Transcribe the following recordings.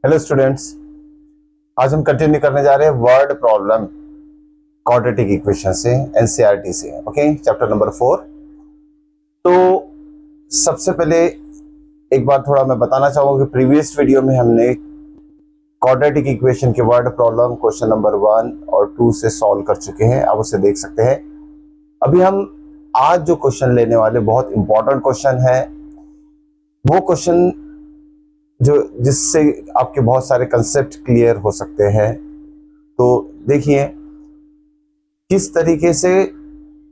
Hello students, आज हम continue करने जा रहे हैं वर्ड प्रॉब्लम क्वाड्रेटिक इक्वेशन से एनसीईआरटी से। Okay, chapter number 4। तो सबसे पहले एक बार थोड़ा मैं बताना चाहूंगा कि प्रीवियस वीडियो में हमने क्वाड्रेटिक इक्वेशन के वर्ड प्रॉब्लम क्वेश्चन नंबर 1 और 2 से सॉल्व कर चुके हैं। आप उसे देख सकते हैं। अभी हम आज जो क्वेश्चन लेने वाले बहुत इंपॉर्टेंट क्वेश्चन है, वो क्वेश्चन जो जिससे आपके बहुत सारे कंसेप्ट क्लियर हो सकते हैं। तो देखिए किस तरीके से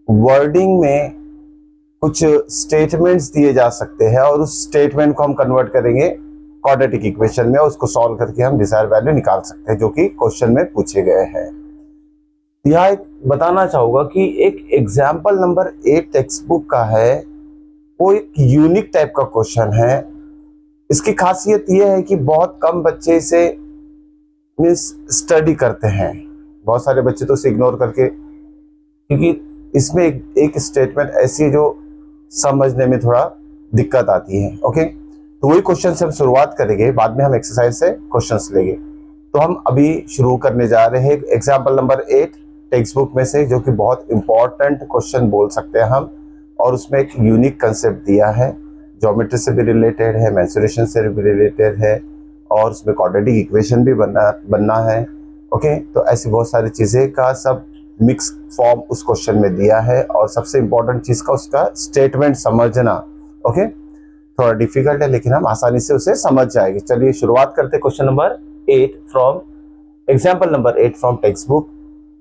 वर्डिंग में कुछ स्टेटमेंट्स दिए जा सकते हैं और उस स्टेटमेंट को हम कन्वर्ट करेंगे क्वाड्रेटिक इक्वेशन में, उसको सॉल्व करके हम डिजायर वैल्यू निकाल सकते हैं जो कि क्वेश्चन में पूछे गए हैं। यहाँ एक बताना चाहूंगा कि एक एग्जाम्पल नंबर 8 टेक्स्ट बुक का है, वो एक यूनिक टाइप का क्वेश्चन है। इसकी खासियत यह है कि बहुत कम बच्चे इसे मीन्स स्टडी करते हैं। बहुत सारे बच्चे तो इसे इग्नोर करके, क्योंकि इसमें एक स्टेटमेंट ऐसी है जो समझने में थोड़ा दिक्कत आती है। ओके, तो वही क्वेश्चन से हम शुरुआत करेंगे, बाद में हम एक्सरसाइज से क्वेश्चंस लेंगे। तो हम अभी शुरू करने जा रहे हैं एग्जाम्पल नंबर 8 टेक्स्ट बुक में से, जो कि बहुत इंपॉर्टेंट क्वेश्चन बोल सकते हैं हम। और उसमें एक यूनिक कंसेप्ट दिया है, ज्योमेट्री से भी रिलेटेड है, मेंसुरेशन से भी रिलेटेड है, और उसमें क्वाड्रेटिक इक्वेशन भी बनना है। ओके, तो ऐसी बहुत सारी चीज़ें का सब मिक्स फॉर्म उस क्वेश्चन में दिया है। और सबसे इंपॉर्टेंट चीज़ का उसका स्टेटमेंट समझना। ओके, थोड़ा डिफिकल्ट है लेकिन हम आसानी से उसे समझ जाएंगे। चलिए शुरुआत करते हैं question number 8 from example number 8 from text book.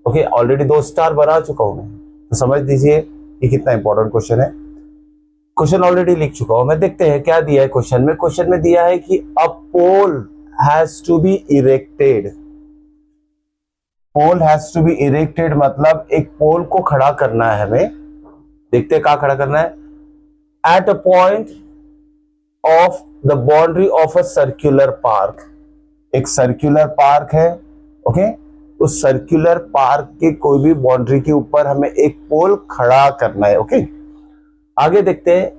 Okay, already 2 star बना चुका हूँ मैं, तो समझ लीजिए कि कितना इंपॉर्टेंट क्वेश्चन है। क्वेश्चन ऑलरेडी लिख चुका हूं मैं। देखते हैं क्या दिया है क्वेश्चन में। क्वेश्चन में दिया है कि a pole has to be erected. Pole has to be erected मतलब एक पोल को खड़ा करना है हमें। देखते हैं कहां खड़ा करना है। At a point of the boundary of a circular park. एक सर्कुलर पार्क है। ओके, उस सर्कुलर पार्क के कोई भी बाउंड्री के ऊपर हमें एक पोल खड़ा करना है। ओके, आगे देखते हैं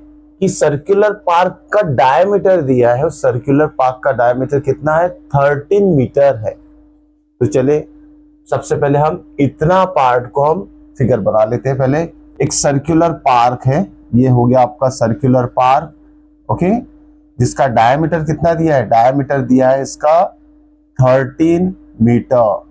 कि सर्कुलर पार्क का डायमीटर दिया है। उस सर्कुलर पार्क का डायमीटर कितना है? 13 मीटर है। तो चले सबसे पहले हम इतना पार्ट को हम फिगर बना लेते हैं। पहले एक सर्कुलर पार्क है, ये हो गया आपका सर्कुलर पार्क। ओके, जिसका डायमीटर कितना दिया है? डायमीटर दिया है इसका 13 मीटर।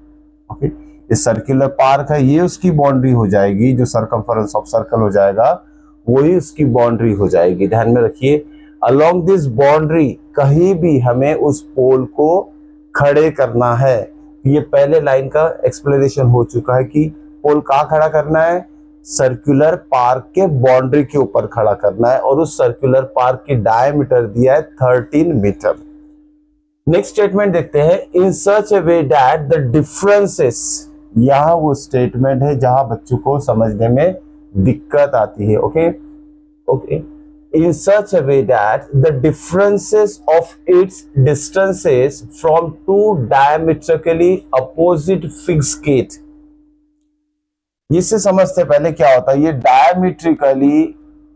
ओके, ये सर्कुलर पार्क है, ये उसकी बाउंड्री हो जाएगी। जो सर्कमफरेंस ऑफ सर्कल हो जाएगा वही उसकी बाउंड्री हो जाएगी। ध्यान में रखिए, अलोंग दिस बाउंड्री कहीं भी हमें उस पोल को खड़े करना है। ये पहले लाइन का एक्सप्लेनेशन हो चुका है कि पोल कहाँ खड़ा करना है? सर्कुलर पार्क के बाउंड्री के ऊपर खड़ा करना है, और उस सर्कुलर पार्क की डायमीटर दिया है 13 मीटर। नेक्स्ट स्टेटमेंट देखते हैं। In such a way that the differences, यह वो स्टेटमेंट है जहां बच्चों को समझने में दिक्कत आती है। Okay okay, in such a way that the differences of its distances from two diametrically opposite fixed gate। इससे समझते पहले क्या होता है। ये डायमेट्रिकली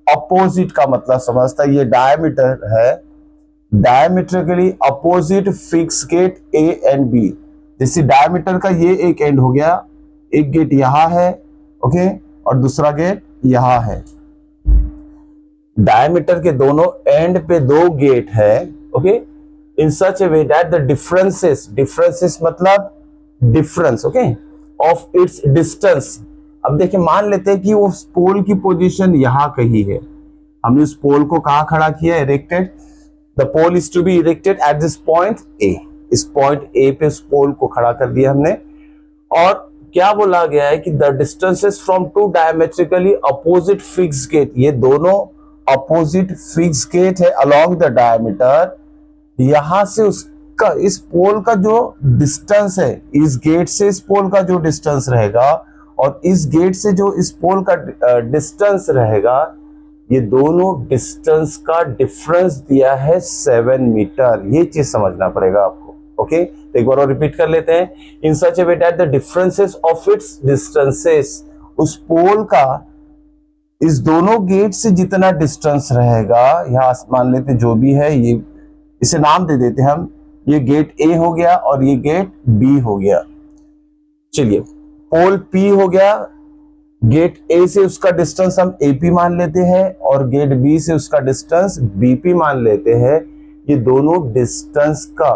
अपोजिट का मतलब समझता है। ये डायमीटर है, diametrically opposite fix gate A and B. जैसे डायमीटर का ये एक एंड हो गया, एक गेट यहां है। ओके, और दूसरा गेट यहां है। डायमीटर के दोनों एंड पे 2 गेट है। Okay, in such a way that the differences मतलब difference, okay, of its distance. अब देखिए, मान लेते हैं कि वो पोल की पोजीशन यहां कहीं है। हमने उस पोल को कहां खड़ा किया? Erected. The pole is to be erected at this point A. इस पॉइंट ए पे उस पोल को खड़ा कर दिया हमने। और क्या बोला गया है कि the distances from two diametrically opposite fix gate, ये दोनों अपोजिट फिक्स गेट है अलोंग द डायमीटर। यहां से उसका इस पोल का जो डिस्टेंस है, इस गेट से इस पोल का जो डिस्टेंस रहेगा और इस गेट से जो इस पोल का डिस्टेंस रहेगा, ये दोनों डिस्टेंस का डिफरेंस दिया है 7 मीटर। ये चीज समझना पड़ेगा आपको। ओके, एक बार और रिपीट कर लेते हैं। In such a way that the differences of its distances, उस पोल का इस दोनों गेट से जितना डिस्टेंस रहेगा, यहां मान लेते जो भी है, ये इसे नाम दे देते हम ये गेट ए हो गया और ये गेट बी हो गया। चलिए, पोल पी हो गया, गेट ए से उसका डिस्टेंस हम एपी मान लेते हैं और गेट बी से उसका डिस्टेंस बीपी मान लेते हैं। ये दोनों डिस्टेंस का,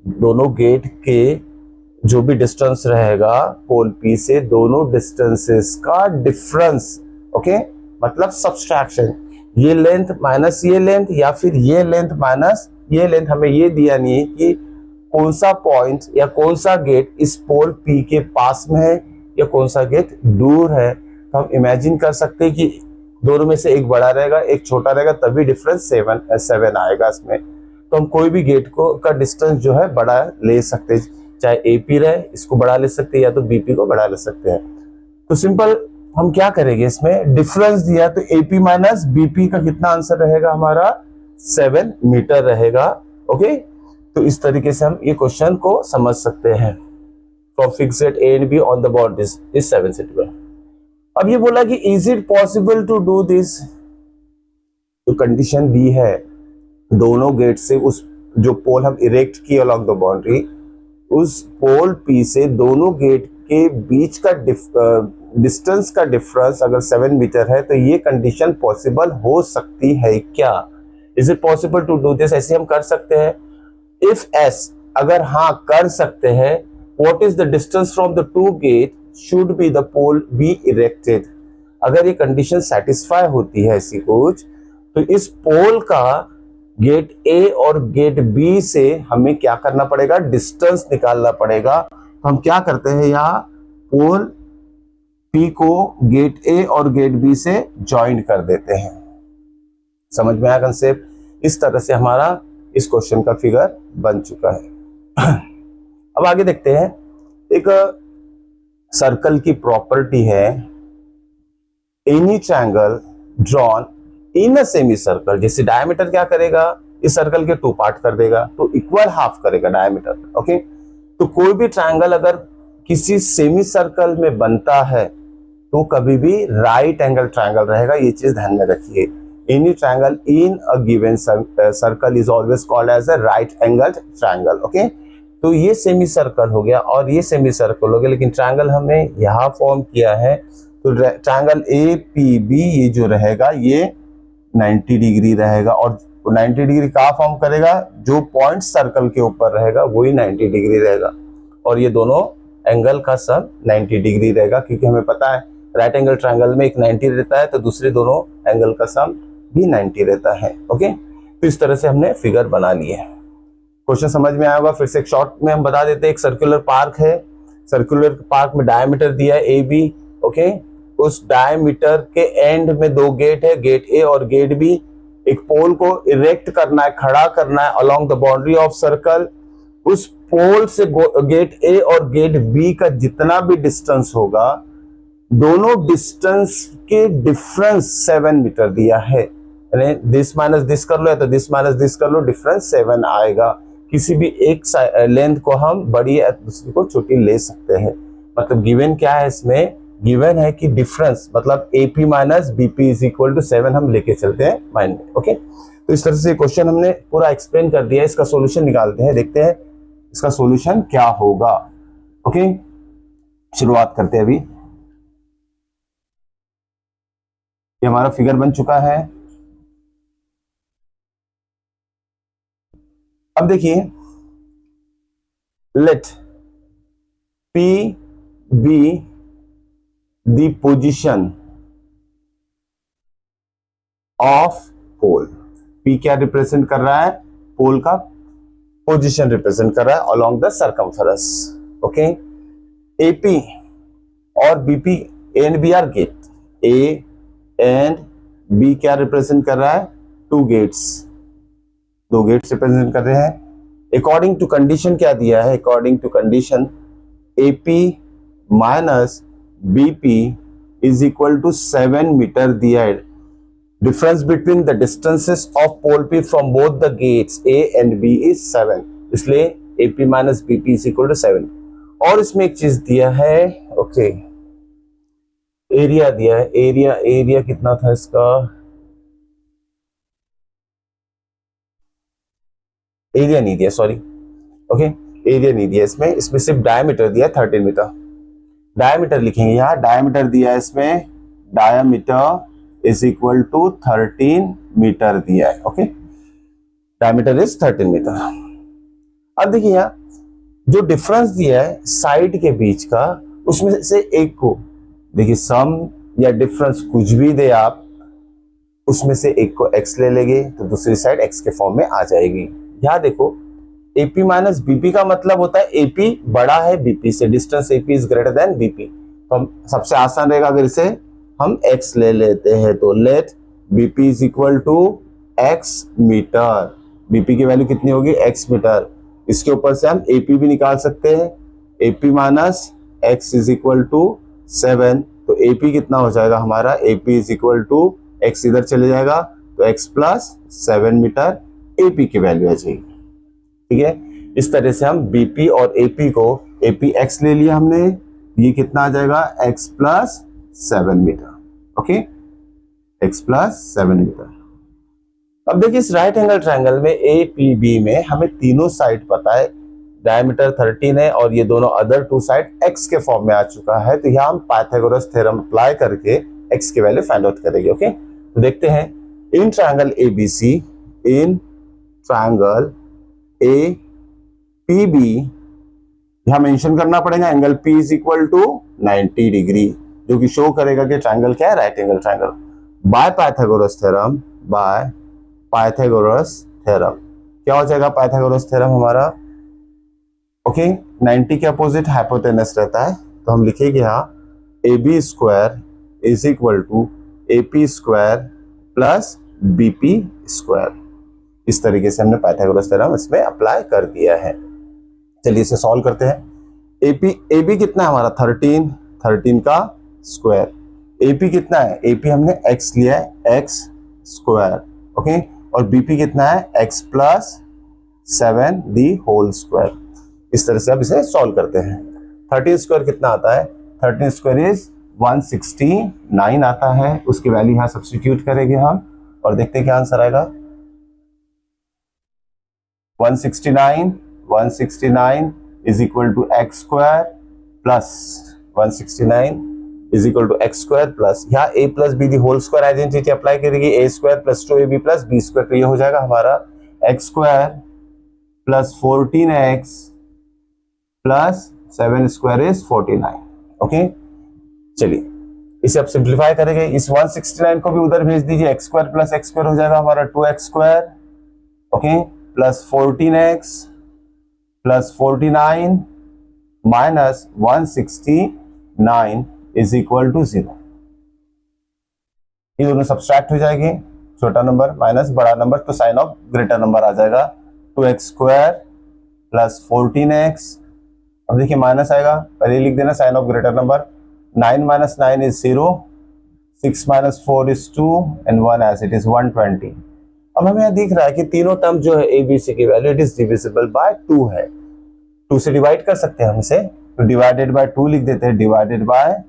दोनों गेट के जो भी डिस्टेंस रहेगा पोल पी से, दोनों डिस्टेंसेस का डिफरेंस, ओके, मतलब सब्सट्रैक्शन। ये लेंथ माइनस ये लेंथ या फिर ये लेंथ माइनस ये लेंथ, हमें ये दिया नहीं है कि कौन सा पॉइंट या कौन सा गेट इस पोल पी के पास में है या कौन सा गेट दूर है। तो हम इमेजिन कर सकते हैं कि दोनों में से एक बड़ा रहेगा एक छोटा रहेगा, तभी डिफरेंस 7 आएगा इसमें। तो हम कोई भी गेट को का डिस्टेंस जो है बड़ा ले सकते हैं, चाहे एपी रहे इसको बढ़ा ले सकते हैं या तो बीपी को बढ़ा ले सकते हैं। तो सिंपल हम क्या करेंगे, इसमें डिफरेंस दिया तो एपी माइनस बीपी का कितना आंसर रहेगा हमारा, 7 मीटर रहेगा। ओके, तो इस तरीके से हम ये क्वेश्चन को समझ सकते हैं। From fixed A and B on the boundaries is 7 centimetre. अब ये बोला कि is it possible to do this, तो कंडीशन दी है दोनों गेट से उस जो पोल हम इरेक्ट किए अलोंग द बाउंड्री, उस पोल पी से दोनों गेट के बीच का डिस्टेंस का डिफरेंस अगर 7 मीटर है, तो ये कंडीशन पॉसिबल हो सकती है क्या? Is it possible to do this, ऐसे हम कर सकते हैं? इफ एस, अगर हाँ कर सकते हैं, what is the distance from the two gate should be the pole be erected. अगर ये कंडीशन सेटिस्फाई होती है ऐसी कुछ, तो इस पोल का गेट ए और गेट बी से हमें क्या करना पड़ेगा, डिस्टेंस निकालना पड़ेगा। तो हम क्या करते हैं, यहाँ पोल पी को गेट ए और गेट बी से ज्वाइन कर देते हैं। समझ में आया कंसेप्ट? इस तरह से हमारा इस क्वेश्चन का फिगर बन चुका है। अब आगे देखते हैं, एक सर्कल की प्रॉपर्टी है, any triangle drawn in a semi circle, जैसे डायमीटर क्या करेगा, इस सर्कल के 2 पार्ट कर देगा तो इक्वल हाफ करेगा डायमीटर। ओके, तो कोई भी ट्रायंगल अगर किसी सेमी सर्कल में बनता है तो कभी भी राइट एंगल ट्रायंगल रहेगा, ये चीज ध्यान में रखिए। Any triangle in a given circle is always called as a right angle triangle. Okay, तो ये सेमी सर्कल हो गया और ये सेमी सर्कल हो गया, लेकिन ट्रायंगल हमने यहाँ फॉर्म किया है, तो ट्रायंगल ए पी बी ये जो रहेगा ये 90 डिग्री रहेगा, और 90 डिग्री कहाँ फॉर्म करेगा, जो पॉइंट सर्कल के ऊपर रहेगा वही 90 डिग्री रहेगा, और ये दोनों एंगल का सम 90 डिग्री रहेगा, क्योंकि हमें पता है राइट एंगल ट्रायंगल में एक 90 रहता है, तो दूसरे दोनों एंगल का सम भी 90 रहता है। ओके, तो इस तरह से हमने फिगर बना लिए है। क्वेश्चन समझ में आया होगा। फिर से एक शॉर्ट में हम बता देते हैं, एक सर्कुलर पार्क है, सर्कुलर पार्क में डायमीटर दिया है ए बी। ओके, उस डायमीटर के एंड में 2 गेट है, गेट ए और गेट बी। एक पोल को इरेक्ट करना है, खड़ा करना है along the boundary of circle. उस पोल से गेट ए और गेट बी का जितना भी डिस्टेंस होगा, दोनों डिस्टेंस के डिफरेंस 7 मीटर दिया है, यानी दिस माइनस दिस कर लो या तो दिस माइनस दिस कर लो, डिफरेंस 7 आएगा। किसी भी एक लेंथ को हम बड़ी या दूसरी को छोटी ले सकते हैं। मतलब गिवन क्या है इसमें, गिवन है कि डिफरेंस मतलब AP minus BP is equal to 7 हम लेके चलते हैं माइंड में। ओके, तो इस तरह से क्वेश्चन हमने पूरा एक्सप्लेन कर दिया। इसका सॉल्यूशन निकालते हैं, देखते हैं इसका सॉल्यूशन क्या होगा। ओके, शुरुआत करते हैं। अभी ये हमारा फिगर बन चुका है। अब देखिए, let P be the position of pole। P क्या रिप्रेजेंट कर रहा है, पोल का पोजीशन रिप्रेजेंट कर रहा है along the circumference. Okay, AP और BP, A and B are gate, A and B क्या रिप्रेजेंट कर रहा है, 2 गेट्स, 2 गेट्स रिप्रेजेंट कर रहे हैं। अकॉर्डिंग टू कंडीशन क्या दिया है, according to condition AP minus BP is equal to 7 metre दिया है। Difference between the distances of pole P from both the gates A and B is 7, इसलिए AP minus BP is equal to 7। और इसमें एक चीज दिया है, okay, area दिया है। एरिया कितना था इसका, एरिया नहीं दिया, सॉरी, ओके, एरिया नहीं दिया इसमें, इसमें सिर्फ डायमीटर दिया है 13 मीटर। डायमीटर लिखेंगे यहाँ, डायमीटर दिया है इसमें, diameter is equal to 13 metre दिया है। Okay, diameter is 13 metre. अब देखिए यहाँ जो डिफरेंस दिया है साइड के बीच का, उसमें से एक को देखिए, सम या डिफरेंस कुछ भी दे आप, उसमें से एक को x ले लेंगे तो दूसरी साइड x के फॉर्म में आ जाएगी। यहाँ देखो AP माइनस BP का मतलब होता है AP बड़ा है BP से, distance AP is greater than BP। तो हम सबसे आसान रहेगा अगर इसे हम x ले लेते हैं तो let BP is equal to x metre. BP की वैल्यू कितनी होगी, x मीटर। इसके ऊपर से हम AP भी निकाल सकते हैं, AP minus x is equal to 7। तो AP कितना हो जाएगा हमारा, AP is equal to x इधर चले जाएगा तो x प्लस 7 मीटर AP की वैल्यू आ जाएगी। ठीक है, इस तरह से हम BP और AP को, AP x ले लिया हमने, ये कितना आ जाएगा x plus 7 metre. Okay, x plus 7 metre. अब देखिए इस राइट एंगल ट्रायंगल में APB में हमें तीनों साइड पता है, डायमीटर 13 है और ये दोनों अदर टू साइड x के फॉर्म में आ चुका है। तो यहाँ हम पाइथागोरस थ्योरम अप्लाई करके x की वैल्यू फाइंड आउट करेंगे। ओके, तो देखते हैं in triangle ABC, in triangle APB यहां मेंशन करना पड़ेगा angle P is equal to 90 degree, जो कि शो करेगा कि ट्रायंगल क्या है, right angle triangle. By Pythagoras theorem, by Pythagoras theorem क्या हो जाएगा पाइथागोरस थ्योरम हमारा, ओके, 90 के अपोजिट हाइपोटेनस रहता है। तो हम लिखेंगे यहाँ AB square is equal to AP square plus BP square. इस तरीके से हमने पाइथागोरस थ्योरम इसमें अप्लाई कर दिया है। चलिए इसे सॉल्व करते हैं। AB कितना है हमारा 13 का स्क्वायर। AP कितना है, AP हमने x लिया है x स्क्वायर। ओके, और BP कितना है x plus 7 the whole square. इस तरह से अब इसे सॉल्व करते हैं। 13 स्क्वायर कितना आता है, 13 स्क्वायर इज 169 आता है। उसकी वैल्यू यहाँ सब्स्टिट्यूट करेंगे हम और देखते हैं क्या आंसर आएगा। 169 is equal to x square plus 169 is equal to x square plus, यहाँ a plus b the whole square identity apply करेगी, a square plus 2ab plus b square. तो ये हो जाएगा हमारा x square plus 14x plus 7 square is 49। Okay, चलिए इसे अब सिंप्लीफाई करेंगे। इस 169 को भी उधर भेज दीजिए, x square plus x square हो जाएगा हमारा 2x square, okay, plus 14x plus 49 minus 169 is equal to 0। ये दोनों सब्सट्रैक्ट हो जाएगी, छोटा नंबर माइनस बड़ा नंबर, तो साइन ऑफ ग्रेटर नंबर आ जाएगा 2x स्क्वायर प्लस 14x। अब देखिए माइनस आएगा, पहले लिख देना sign of greater number. 9 minus 9 is 0, 6 minus 4 is 2 and 1 as it is 120। अब हमें यहाँ दिख रहा है कि तीनों टर्म जो है ABC की value it is divisible by 2 है। 2 से डिवाइड कर सकते हैं हम इसे, तो डिवाइडेड बाय 2 लिख देते हैं, divided by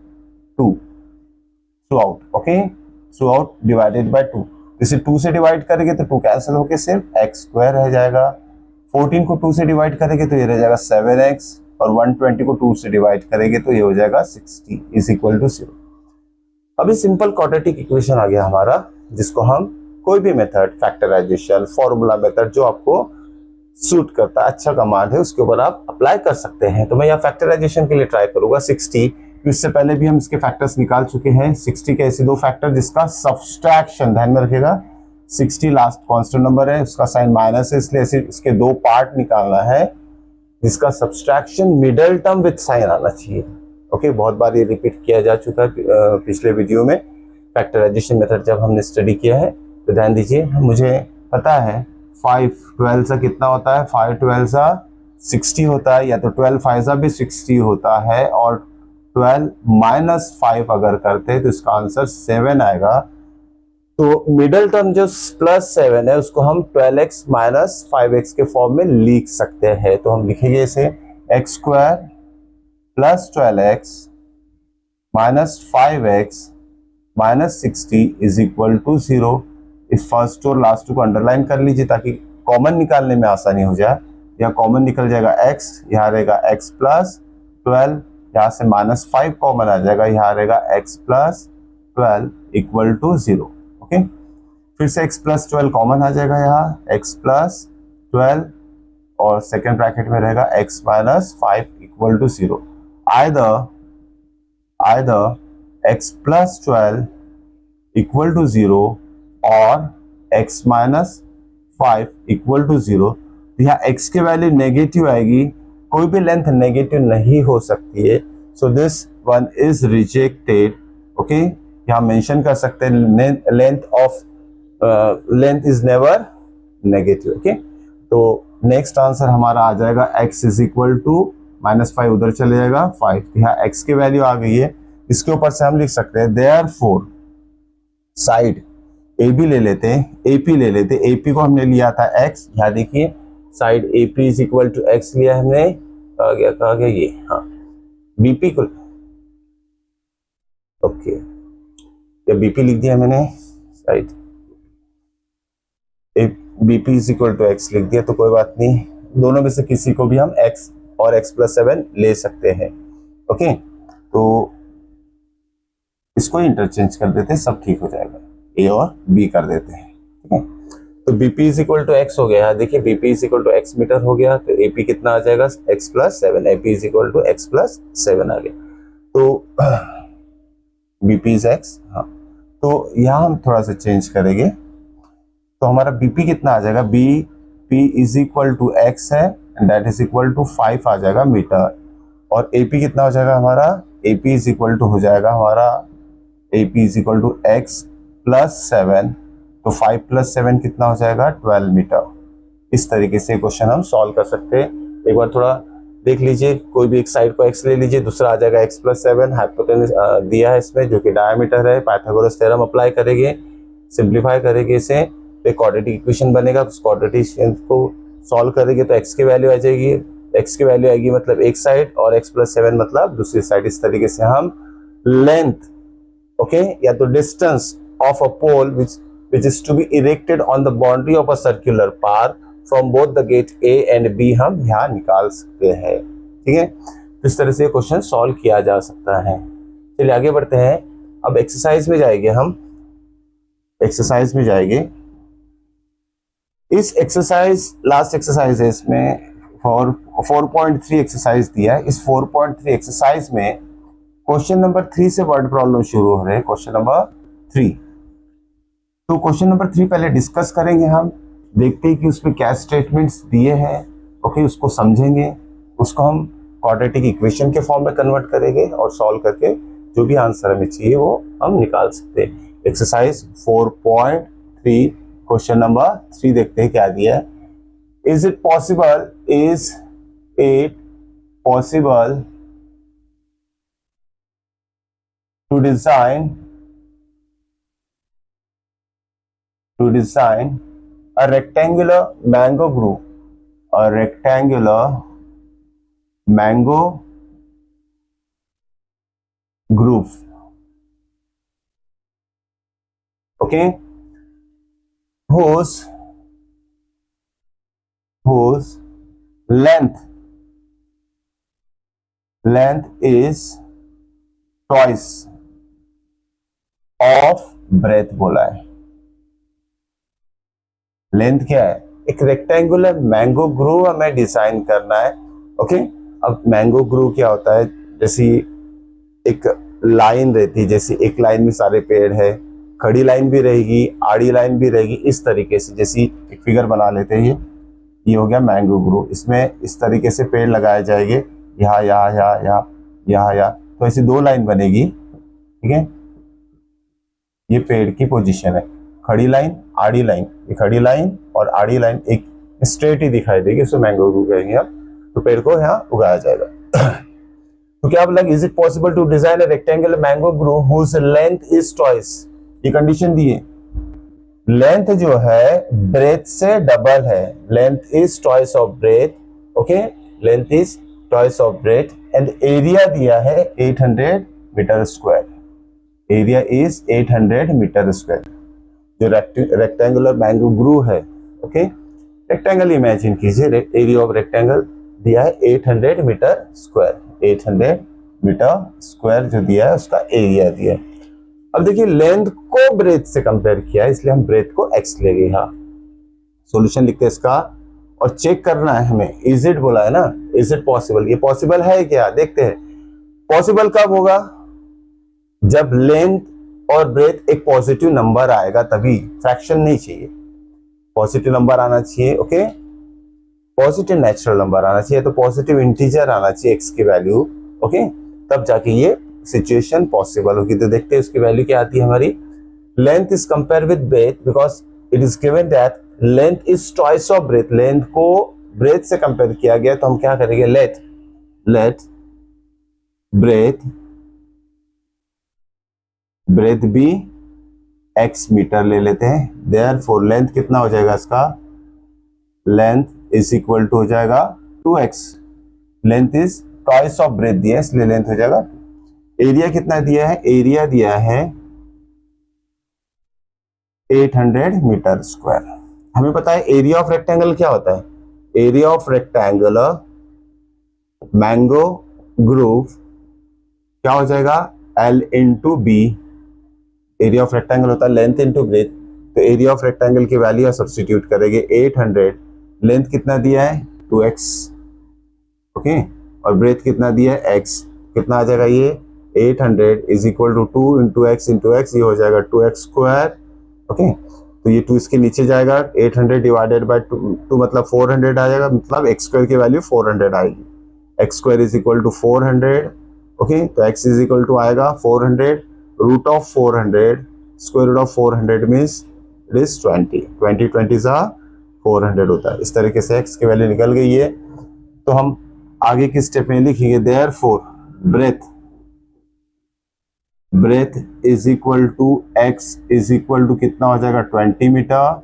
2 through out. Okay, through out divided by 2। इसे 2 से डिवाइड करेंगे तो 2 कैंसिल होकर सिर्फ एक्स स्क्वायर रह जाएगा। 14 को 2 से डिवाइड करेंगे तो ये रह जाएगा 7x, और 120 को 2 से डिवाइड करेंगे तो ये हो जाएगा 60 इज इक्वल टू 0। अभी सिंपल क्वाड्रेटिक इक्वेशन आ गया हमारा, जिसको हम कोई भी मेथड, फैक्टराइजेशन, फॉर्मूला मेथड, जो आपको सूट करता है, अच्छा कमांड है, उसके ऊपर आप अप्लाई कर सकते हैं। तो मैं यहाँ फैक्टराइजेशन के लिए ट्राई करूंगा 60। इससे पहले भी हम इसके फैक्टर्स निकाल चुके हैं। 60 के ऐसे दो फैक्टर जिसका सब्सट्रैक्शन, ध्यान में रखिएगा 60 लास्ट कांस्टेंट नंबर है, उसका साइन माइनस है, इसलिए ऐसे इसके दो पार्ट निकालना है जिसका subtraction middle term with sign आना चाहिए। ओके, बहुत बार ये रिपीट किया जा चुका है पिछले वीडियो में। फैक्टराइजेशन मेथड जब हमने स्टडी किया है तो ध्यान दीजिए, मुझे पता है 5 12 सा कितना होता है, 5 12 सा 60 होता है, या तो 12 5 सा भी 60 होता है, और 12 माइनस 5 अगर करते हैं तो इसका आंसर 7 आएगा। तो मिडल टर्म जो प्लस 7 है उसको हम 12x माइनस 5x के फॉर्म में लिख सकते हैं। तो हम लिखेंगे इसे x square plus 12x minus 5x minus 60 is equal to 0। इस फर्स्ट और लास्ट को अंडरलाइन कर लीजिए ताकि कॉमन निकालने में आसानी हो जाए। यहाँ कॉमन निकल जाएगा x, यहाँ रहेगा x प्लस 12, यहाँ से -5 कॉमन आ जाएगा, यहाँ रहेगा x plus 12 equal to 0। Okay, फिर से x प्लस 12 कॉमन आ जाएगा, यहाँ x प्लस 12 और सेकेंड ब्रैकेट में रहेगा x minus 5 equal to 0। either x plus 12 equal to 0 और x माइनस 5 इक्वल टू 0। यहाँ x की वैल्यू नेगेटिव आएगी, कोई भी लेंथ नेगेटिव नहीं हो सकती है, so this one is rejected. Okay, यहाँ मेंशन कर सकते हैं length is never negative. Okay, तो नेक्स्ट आंसर हमारा आ जाएगा x इज इक्वल टू -5, उधर चले जाएगा 5। यहाँ x की वैल्यू आ गई है, इसके ऊपर से हम लिख सकते हैं देयरफॉर साइड AB ले लेते हैं, AP ले लेते हैं। AP को हमने लिया था x, यहाँ देखिए side AP is equal to x लिया हमने, कहा गया ये, हाँ BP को, ओके या BP लिख दिया मैंने, side BP is equal to x लिख दिया, तो कोई बात नहीं, दोनों में से किसी को भी हम x और x प्लस 7 ले सकते हैं। ओके, तो इसको इंटरचेंज कर देते हैं, सब ठीक हो जाएगा, A और B कर देते हैं। ठीक है, तो BP is equal to x हो गया, देखिए BP is equal to x metre हो गया, तो AP कितना आ जाएगा x plus 7, AP is equal to x plus 7 आ गया, तो BP इज x। हाँ, तो यहाँ हम थोड़ा सा चेंज करेंगे, तो हमारा BP कितना आ जाएगा, BP is equal to x है and that is equal to 5 आ जाएगा मीटर, और AP कितना हो जाएगा हमारा, AP इज इक्वल टू हो जाएगा हमारा, AP is equal to x plus 7, तो 5 प्लस 7 कितना हो जाएगा 12 मीटर। इस तरीके से क्वेश्चन हम सॉल्व कर सकते हैं। एक बार थोड़ा देख लीजिए, कोई भी एक साइड को x ले लीजिए, दूसरा आ जाएगा x प्लस 7, हाइपोटेनस दिया है इसमें जो कि डायमीटर है, पाइथागोरस थ्योरम अप्लाई करेंगे, सिंप्लीफाई करेंगे इसे, तो क्वाड्रेटिक इक्वेशन बनेगा, उस क्वाड्रेटिक इक्वेशन को सॉल्व करेंगे तो x की वैल्यू आ जाएगी, x की वैल्यू आएगी मतलब एक साइड और x प्लस 7 मतलब दूसरी साइड। इस तरीके से हम लेंथ, ओके, या तो distance of a pole which is to be erected on the boundary of a circular path from both the gate A and B हम यहाँ निकाल सकते हैं। ठीक है, इस तरह से क्वेश्चन सॉल्व किया जा सकता है। चलिए आगे बढ़ते हैं, अब एक्सरसाइज में जाएंगे, हम एक्सरसाइज में जाएंगे। इस एक्सरसाइज लास्ट एक्सरसाइज है, इसमें 4.3 एक्सरसाइज दिया है। इस 4.3 एक्सरसाइज में क्वेश्चन नंबर 3 से वर्ड प्रॉब्लम शुरू हो रहे हैं, क्वेश्चन नंबर 3। तो क्वेश्चन नंबर 3 पहले डिस्कस करेंगे, हम देखते हैं कि उसमें क्या स्टेटमेंट्स दिए हैं। ओके, उसको समझेंगे, उसको हम क्वाड्रेटिक इक्वेशन के फॉर्म में कन्वर्ट करेंगे और सॉल्व करके जो भी आंसर हमें चाहिए वो हम निकाल सकते हैं। एक्सरसाइज 4.3 क्वेश्चन नंबर 3 देखते हैं क्या दिया है। Is it possible to design a rectangular mango groove, okay, whose length is twice of breadth बोला है। लेंथ क्या है, एक रेक्टेंगुलर मैंगो ग्रूव हमें डिजाइन करना है। ओके, अब मैंगो ग्रूव क्या होता है, जैसी एक लाइन रहती है, जैसे एक लाइन में सारे पेड़ है, खड़ी लाइन भी रहेगी, आड़ी लाइन भी रहेगी, इस तरीके से जैसी एक फिगर बना लेते हैं। ये हो गया मैंगो ग्रूव, इसमें इस तरीके से पेड़ लगाए जाएंगे, यहाँ यहाँ यहाँ यहाँ यहाँ यहाँ, तो ऐसी 2 लाइन बनेगी। ठीक है, ये पेड़ की पोजीशन है, खड़ी लाइन आड़ी लाइन, ये खड़ी लाइन और आड़ी लाइन एक स्ट्रेट ही दिखाई देगी, उसको मैंगो ग्रूव कहेंगे हम, तो पेड़ को यहाँ उगाया जाएगा। तो क्या बोला, is it possible to design a rectangular mango grove whose length is twice, ये कंडीशन दी है, लेंथ जो है ब्रेथ से डबल है, length is twice of breadth. Okay, length is twice of breadth and area दिया है 800 meter square, area is 800 meter square जो रेक्टेंगुलर मैंगो ग्रूव है। ओके, रेक्टेंगल इमेजिन कीजिए, एरिया ऑफ रेक्टेंगल दिया है 800 मीटर स्क्वायर, 800 मीटर स्क्वायर जो दिया है उसका एरिया दिया है। अब देखिए लेंथ को ब्रेथ से कंपेयर किया है, इसलिए हम ब्रेथ को x ले गए। हाँ, सॉल्यूशन लिखते हैं इसका और चेक करना है हमें, इज इट बोला है ना, इज इट पॉसिबल, ये पॉसिबल है क्या, देखते हैं। पॉसिबल कब होगा, जब लेंथ और ब्रेथ एक पॉजिटिव नंबर आएगा तभी, फ्रैक्शन नहीं चाहिए, पॉजिटिव नंबर आना चाहिए। ओके, पॉजिटिव नेचुरल नंबर आना चाहिए, तो पॉजिटिव इंटीजर आना चाहिए x की वैल्यू। ओके, तब जाके ये सिचुएशन पॉसिबल होगी। तो देखते हैं उसकी वैल्यू क्या आती है हमारी। Length is compare with breadth because it is given that length is twice of breadth, length को ब्रेथ से कंपेयर किया गया, तो हम क्या करेंगे, लेट ब्रेथ भी x मीटर ले लेते हैं। देयरफॉर लेंथ कितना हो जाएगा इसका, लेंथ इज इक्वल टू हो जाएगा 2x, length is twice of breadth दिया है इसलिए लेंथ हो जाएगा। एरिया कितना दिया है, एरिया दिया है 800 मीटर स्क्वायर। हमें पता है एरिया ऑफ रेक्टेंगल क्या होता है, area of rectangle mango grove क्या हो जाएगा, L into B, area of rectangle होता है लेंथ इंटू ब्रेथ, तो एरिया ऑफ रेक्टेंगल की वैल्यू सब्स्टिट्यूट करेंगे 800, लेंथ कितना दिया है 2x, ओके, और ब्रेथ कितना दिया है x, कितना आ जाएगा ये 800 is equal to 2 into x, ये हो जाएगा 2x स्क्वायर। ओके, तो ये 2 इसके नीचे जाएगा, 800 डिवाइडेड बाय 2 मतलब 400 आ जाएगा, मतलब x स्क्वायर की वैल्यू 400 आएगी, x square is equal to 400। Okay, तो x इज इक्वल टू आएगा 400, root of 400, square root of 400 means it is 20 सा 400 होता है। इस तरीके से x की वैल्यू निकल गई है। तो हम आगे की स्टेप में लिखेंगे therefore breadth is equal to x is equal to कितना हो जाएगा 20 मीटर,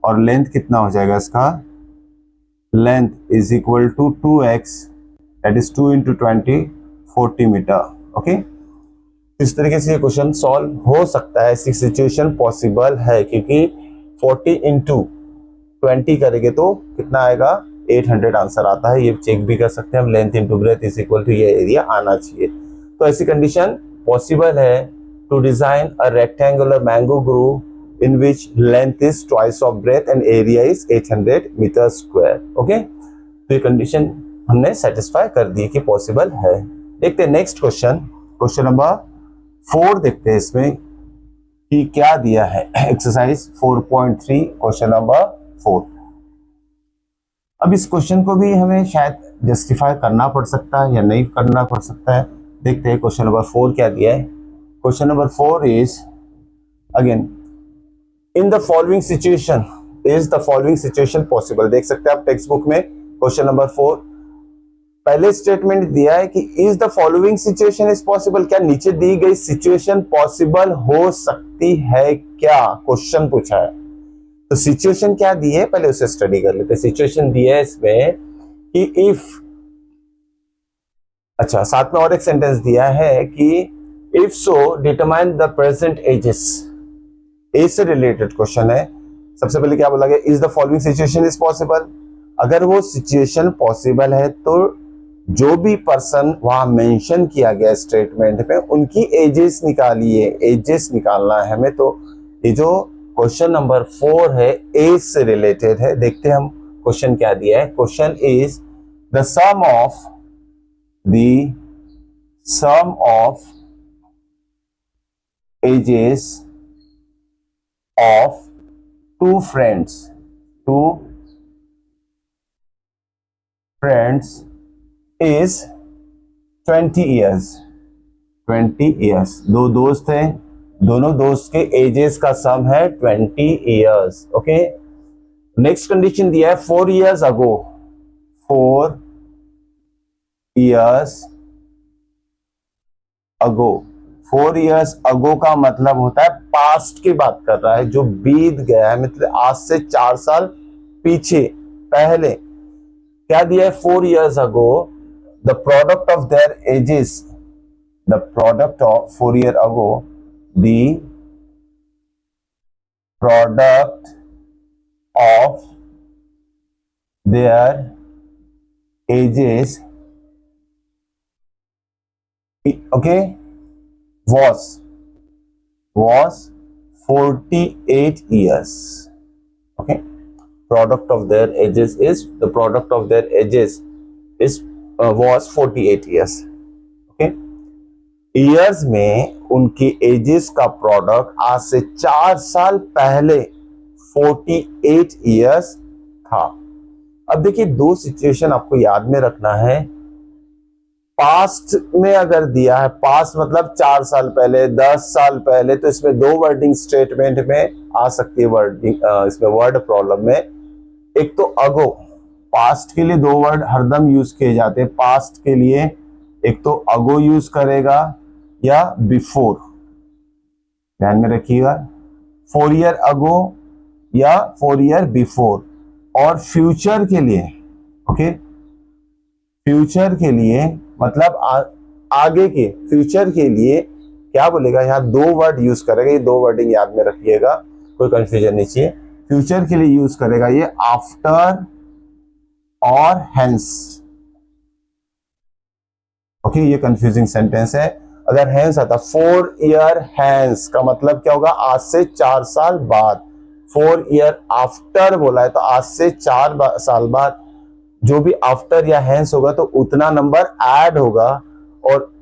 और लेंथ कितना हो जाएगा इसका, length is equal to 2x that is 2 into 20 40 meter. Okay, इस तरीके से ये क्वेश्चन सॉल्व हो सकता है, ऐसी सिचुएशन पॉसिबल है, क्योंकि 40 इंटू 20 करेंगे तो कितना आएगा 800 आंसर आता है। ये चेक भी कर सकते हैं हम, length into breadth is equal to ये एरिया आना चाहिए। तो ऐसी कंडीशन पॉसिबल है to design a rectangular mango grove in which length is twice of breadth and area is 800 meter square. Okay, तो ये कंडीशन हमने सेटिस्फाई कर दी कि पॉसिबल है। देखते हैं नेक्स्ट क्वेश्चन, क्वेश्चन नंबर 4 देखते हैं इसमें कि क्या दिया है। Exercise 4.3 question number 4। अब इस क्वेश्चन को भी हमें शायद जस्टिफाई करना पड़ सकता है या नहीं करना पड़ सकता है। देखते हैं क्वेश्चन नंबर 4 क्या दिया है। Question number 4 is again in the following situation is the following situation possible. देख सकते हैं आप टेक्स्ट बुक में क्वेश्चन नंबर 4 पहले स्टेटमेंट दिया है कि is the following situation is possible, क्या नीचे दी गई सिचुएशन पॉसिबल हो सकती है क्या, क्वेश्चन पूछा है। तो सिचुएशन क्या दी है पहले उसे स्टडी कर लेते हैं। सिचुएशन दी है इसमें कि इफ, अच्छा साथ में और एक सेंटेंस दिया है कि if so determine the present ages, age से रिलेटेड क्वेश्चन है। सबसे पहले क्या बोला गया, is the following situation is possible. अगर वो सिचुएशन पॉसिबल है तो जो भी पर्सन वहां मेंशन किया गया स्टेटमेंट में उनकी एजेस निकालिए, एजेस निकालना है हमें। तो ये जो क्वेश्चन नंबर 4 है एज से रिलेटेड है। देखते हैं हम क्वेश्चन क्या दिया है। Question is the sum of ages of two friends is 20 years। 20 years, दो दोस्त हैं, दोनों दोस्त के एजेस का सम है 20 years। ओके, नेक्स्ट कंडीशन दिया है 4 years ago। 4 years ago, 4 years ago का मतलब होता है पास्ट की बात कर रहा है, जो बीत गया है, मतलब आज से 4 साल पीछे पहले। क्या दिया है 4 years ago the product of their edges, the product of 4 year ago the product of their ages, okay, was 48 years. Okay, product of their ages is was 48 years. Okay, years में उनके एजेस का product आज से 4 साल पहले 48 years था। अब देखिए, दो सिचुएशन आपको याद में रखना है। पास्ट में अगर दिया है, पास्ट मतलब 4 साल पहले, 10 साल पहले, तो इसमें दो वर्डिंग स्टेटमेंट में आ सकती है वर्डिंग, इसमें वर्ड प्रॉब्लम में। एक तो अगो, पास्ट के लिए दो वर्ड हरदम यूज किए जाते हैं पास्ट के लिए, एक तो अगो यूज करेगा या बिफोर, ध्यान में रखिएगा, 4 ईयर अगो या 4 ईयर बिफोर। और फ्यूचर के लिए, ओके, फ्यूचर के लिए मतलब आगे के, फ्यूचर के लिए क्या बोलेगा, यहाँ दो वर्ड यूज करेगा, ये दो वर्डिंग याद में रखिएगा, कोई कंफ्यूजन नहीं चाहिए। फ्यूचर के लिए यूज करेगा ये आफ्टर और हेंस। ओके, ये कंफ्यूजिंग सेंटेंस है। अगर हेंस आता, 4 ईयर हेंस का मतलब क्या होगा, आज से 4 साल बाद। 4 ईयर आफ्टर बोला है तो आज से 4 साल बाद। जो भी आफ्टर या हेंस होगा तो उतना नंबर ऐड होगा, और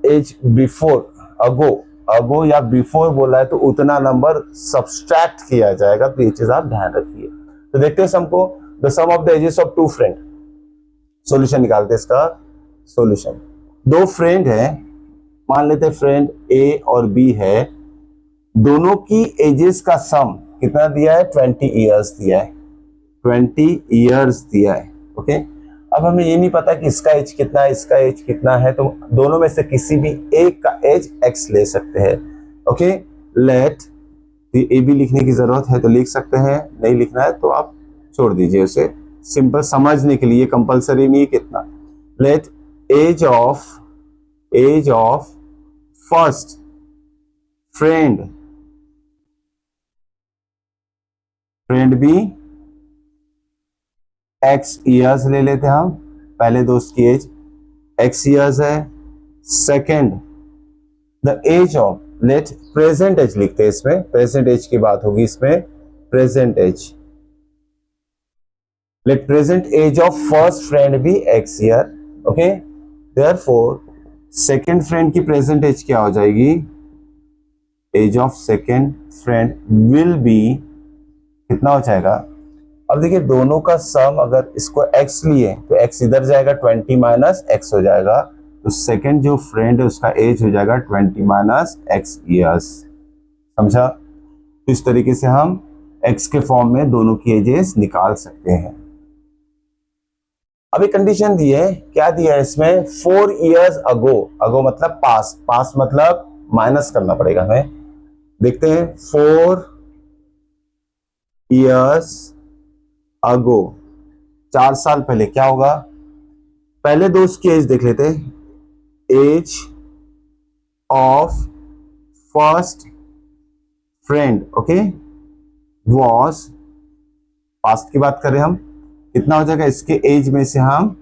एज बिफोर, अगो या बिफोर बोला है तो उतना नंबर सब्सट्रैक्ट किया जाएगा। तो ये चीज आप ध्यान रखिए। तो देखते हैं सम को, the sum of the ages of two friend. Solution निकालते हैं इसका। सॉल्यूशन, दो फ्रेंड है, मान लेते हैं फ्रेंड ए और बी है, दोनों की एजेस का सम कितना दिया है, 20 ईयर्स दिया है, 20 ईयर्स दिया है। ओके, अब हमें ये नहीं पता कि इसका एज कितना है, इसका एज कितना है, तो दोनों में से किसी भी एक का एज एक्स ले सकते हैं। ओके, लेट, ए बी लिखने की जरूरत है तो लिख सकते हैं, नहीं लिखना है तो आप छोड़ दीजिए उसे, सिंपल समझने के लिए, कंपलसरी नहीं कितना। Let age of first friend be x years ले लेते हैं हम, पहले दोस्त की एज एक्स ईयर्स है। Second, the age of, let present age लिखते हैं, इसमें प्रेजेंट एज की बात होगी, इसमें present age, let present age of first friend be x year. Okay, therefore second friend की प्रेजेंट एज क्या हो जाएगी, age of second friend will be, कितना हो जाएगा। अब देखिए, दोनों का सम अगर इसको x लिए तो x इधर जाएगा, 20 माइनस x हो जाएगा, तो सेकंड जो फ्रेंड है उसका एज हो जाएगा 20 माइनस x ईयर्स। समझा? तो इस तरीके से हम x के फॉर्म में दोनों की एजेस निकाल सकते हैं। अब एक कंडीशन दी है, क्या दिया है इसमें, 4 ईयर्स अगो मतलब पास, पास मतलब माइनस करना पड़ेगा हमें। देखते हैं, 4 ईयर्स अगो, 4 साल पहले क्या होगा। पहले दोस्त की एज देख लेते हैं, age of first friend, okay, was, past की बात करें हम, कितना हो जाएगा, इसके एज में से हम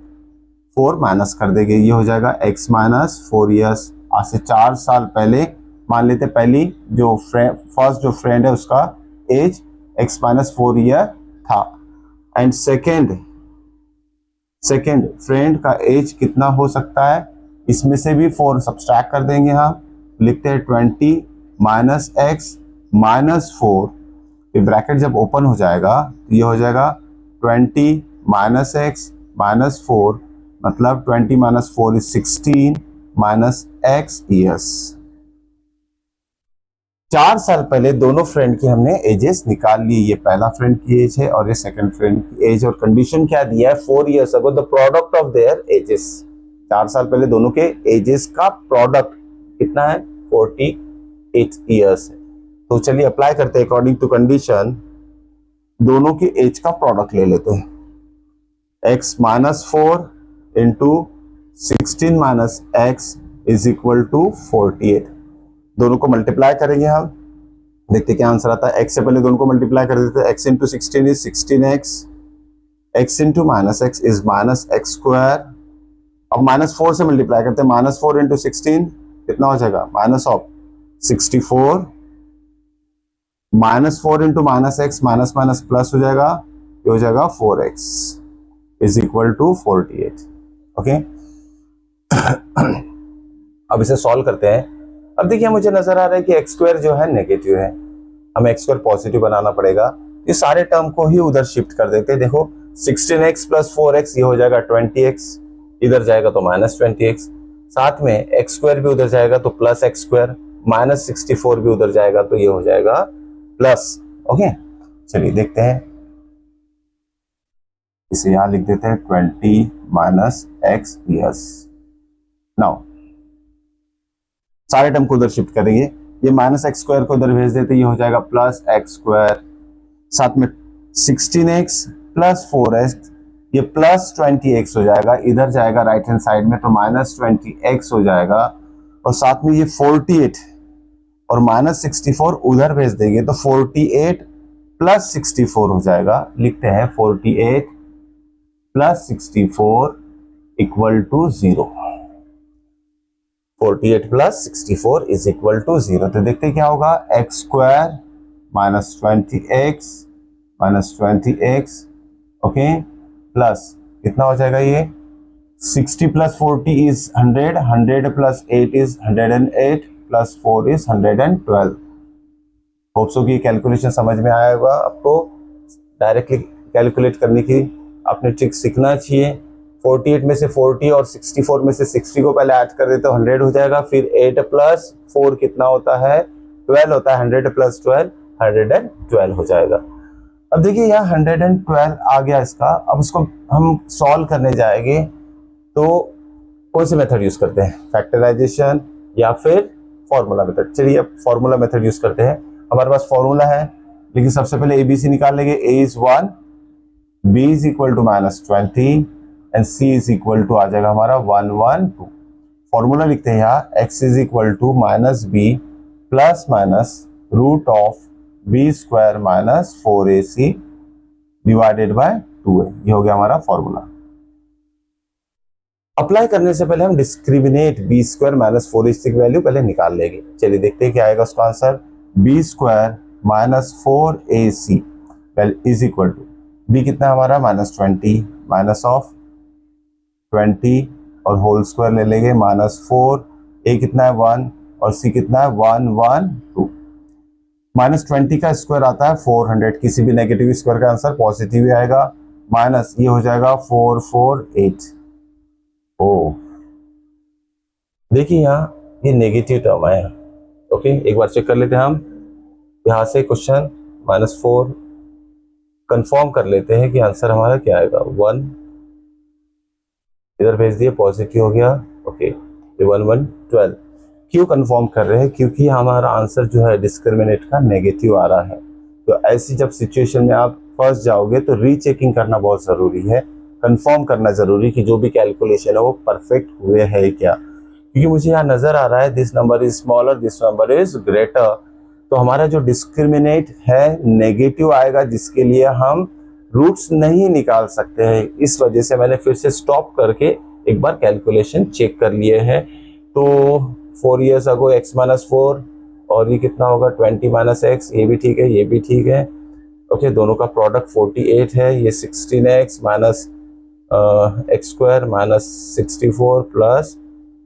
4 माइनस कर देंगे, ये हो जाएगा x माइनस 4 ईयर्स। आज से 4 साल पहले मान लेते, पहली जो फर्स्ट जो फ्रेंड है उसका एज x माइनस 4 ईयर था, एंड सेकेंड फ्रेंड का एज कितना हो सकता है, इसमें से भी 4 सब्सट्रैक्ट कर देंगे हम, लिखते हैं 20 माइनस x माइनस 4, ब्रैकेट जब ओपन हो जाएगा तो ये हो जाएगा 20 माइनस x माइनस 4, मतलब 20 minus 4 is 16 minus x years. 4 साल पहले दोनों फ्रेंड की हमने एजेस निकाल ली, ये पहला फ्रेंड की एज है और ये सेकंड फ्रेंड की एज, और कंडीशन क्या दिया है, 4 years ago the product of their edges. 4 साल पहले दोनों के एजेस का प्रोडक्ट कितना है, 48 ईयर्स है। तो चलिए अप्लाई करते हैं अकॉर्डिंग टू कंडीशन, दोनों की एज का प्रोडक्ट ले लेते हैं, x minus 4 into 16 minus x is equal to 48। दोनों को मल्टीप्लाई करेंगे हम, देखते क्या आंसर आता है। x से पहले दोनों को मल्टीप्लाई कर देते हैं, x into 16 is 16x x into minus x is minus x square. अब -4 से मल्टीप्लाई करते हैं, -4 इंटू 16 कितना हो जाएगा, minus of 64, -4 into minus x, minus minus plus हो जाएगा, ये हो जाएगा 4x is equal to 48। Okay, अब इसे सॉल्व करते हैं। अब देखिए मुझे नजर आ रहा है कि एक्स स्क्वायर जो है नेगेटिव है, हमें एक्स स्क्वायर पॉजिटिव बनाना पड़ेगा। ये सारे टर्म को ही उधर शिफ्ट कर देते हैं। देखो 16x प्लस 4x ये हो जाएगा 20x, इधर जाएगा तो माइनस 20x, साथ में एक्स स्क्वायर भी उधर जाएगा तो प्लस एक्स स्क्वायर, माइनस 64 भी उधर जाएगा तो ये हो जाएगा प्लस। ओके, चलिए देखते हैं, इसे यहां लिख देते हैं 20 माइनस एक्स यस। नाउ सारे टर्म को उधर शिफ्ट करेंगे, ये माइनस एक्स स्क्वायर को उधर भेज देते, ये हो जाएगा प्लस एक्स स्क्वायर, साथ में 16x प्लस 4x ये प्लस 20x हो जाएगा, इधर जाएगा राइट हैंड साइड में तो माइनस 20x हो जाएगा, और साथ में ये 48 और माइनस 64 उधर भेज देंगे तो 48 प्लस 64 हो जाएगा। लिखते हैं 48 plus 64 equal to 0। 48 plus 64 is equal to 0। तो देखते क्या होगा, x square minus 20x okay plus कितना हो जाएगा, ये 60 plus 40 is 100, 100 plus 8 is 108 plus 4 is 112। Hope so की कैलकुलेशन समझ में आया होगा आपको। डायरेक्टली कैलकुलेट करने की आपने ट्रिक सीखना चाहिए। 48 में से 40 और 64 में से 60 को पहले ऐड कर देते तो 100 हो जाएगा, फिर 8 प्लस 4 कितना होता है, 12 होता है, 100 प्लस 12 112 हो जाएगा। अब देखिए यहाँ 112 आ गया इसका। अब उसको हम सॉल्व करने जाएंगे तो कौन सी मेथड यूज करते हैं, फैक्टराइजेशन या फिर फॉर्मूला मेथड। चलिए अब फॉर्मूला मेथड यूज करते हैं। हमारे पास फॉर्मूला है, लेकिन सबसे पहले एबीसी निकाल लेंगे। A is 1, B is equal to -20 and C is equal to आ जाएगा हमारा 112। फॉर्मूला लिखते हैं यहाँ, x is equal to minus b plus minus root of b square minus 4ac divided by 2a। ये हो गया हमारा फॉर्मूला। अप्लाई करने से पहले हम discriminate B square minus 4ac की वैल्यू पहले निकाल लेंगे। चलिए देखते हैं क्या आएगा उसका answer. B square minus 4ac is equal to b कितना है हमारा -20 माइनस ऑफ 20 और होल स्क्वायर ले लेंगे -4, ए कितना है 1 और सी कितना है 112। -20 का स्क्वायर आता है 400, किसी भी नेगेटिव स्क्वायर का आंसर पॉजिटिव ही आएगा, माइनस ये हो जाएगा 448। ओ देखिए यहाँ ये नेगेटिव टर्म है। ओके, एक बार चेक कर लेते हैं हम यहाँ से क्वेश्चन -4 कंफर्म कर लेते हैं कि आंसर हमारा क्या आएगा, 1 इधर भेज दिए पॉजिटिव हो गया। ओके, ये 112 क्यों कंफर्म कर रहे हैं, क्योंकि हमारा आंसर जो है डिस्क्रिमिनेट का नेगेटिव आ रहा है। तो ऐसी जब सिचुएशन में आप फंस जाओगे तो रीचेकिंग करना बहुत जरूरी है, कंफर्म करना जरूरी कि जो भी कैलकुलेशन है वो परफेक्ट हुए है क्या। क्योंकि मुझे यहाँ नजर आ रहा है this number is smaller, this number is greater, तो हमारा जो डिस्क्रिमिनेट है नेगेटिव आएगा, जिसके लिए हम रूट्स नहीं निकाल सकते हैं। इस वजह से मैंने फिर से स्टॉप करके एक बार कैलकुलेशन चेक कर लिए हैं। तो 4 years अगो x माइनस 4 और ये कितना होगा 20 माइनस एक्स, ये भी ठीक है ये भी ठीक है। ओके, दोनों का प्रोडक्ट 48 है, ये 16x minus x square minus 64 plus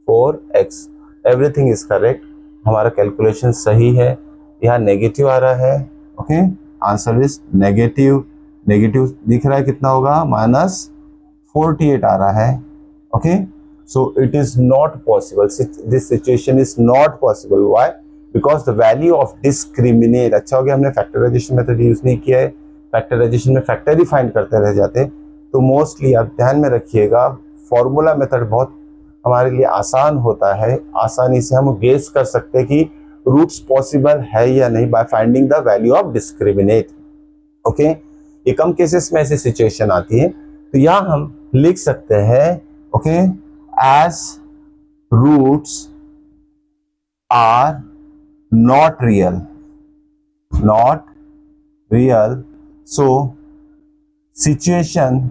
4x, everything is correct, हमारा कैलकुलेशन सही है। यहाँ नेगेटिव आ रहा है। Okay, answer is negative. Negative दिख रहा है कितना होगा, -48 आ रहा है। Okay, so it is not possible, this situation is not possible, why, because the value of discriminate, अच्छा हो गया हमने फैक्टराइजेशन मेथड यूज नहीं किया है। फैक्टराइजेशन में फैक्टर ही फाइंड करते रह जाते, तो मोस्टली आप ध्यान में रखिएगा फॉर्मूला मेथड बहुत हमारे लिए आसान होता है। आसानी से हम गेस कर सकते हैं कि रूट्स पॉसिबल है या नहीं by finding the value of discriminate. Okay, ये कम केसेस में ऐसी सिचुएशन आती है, तो यहाँ हम लिख सकते हैं okay, as roots are not real, so situation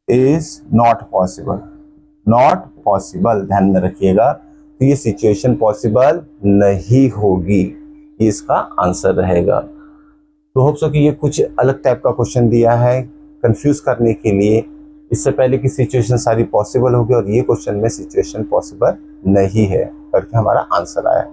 is not possible, not possible, ध्यान में रखिएगा। तो ये सिचुएशन पॉसिबल नहीं होगी, ये इसका आंसर रहेगा। तो होप सो कि ये कुछ अलग टाइप का क्वेश्चन दिया है कंफ्यूज करने के लिए। इससे पहले की सिचुएशन सारी पॉसिबल होगी और ये क्वेश्चन में सिचुएशन पॉसिबल नहीं है करके हमारा आंसर आया।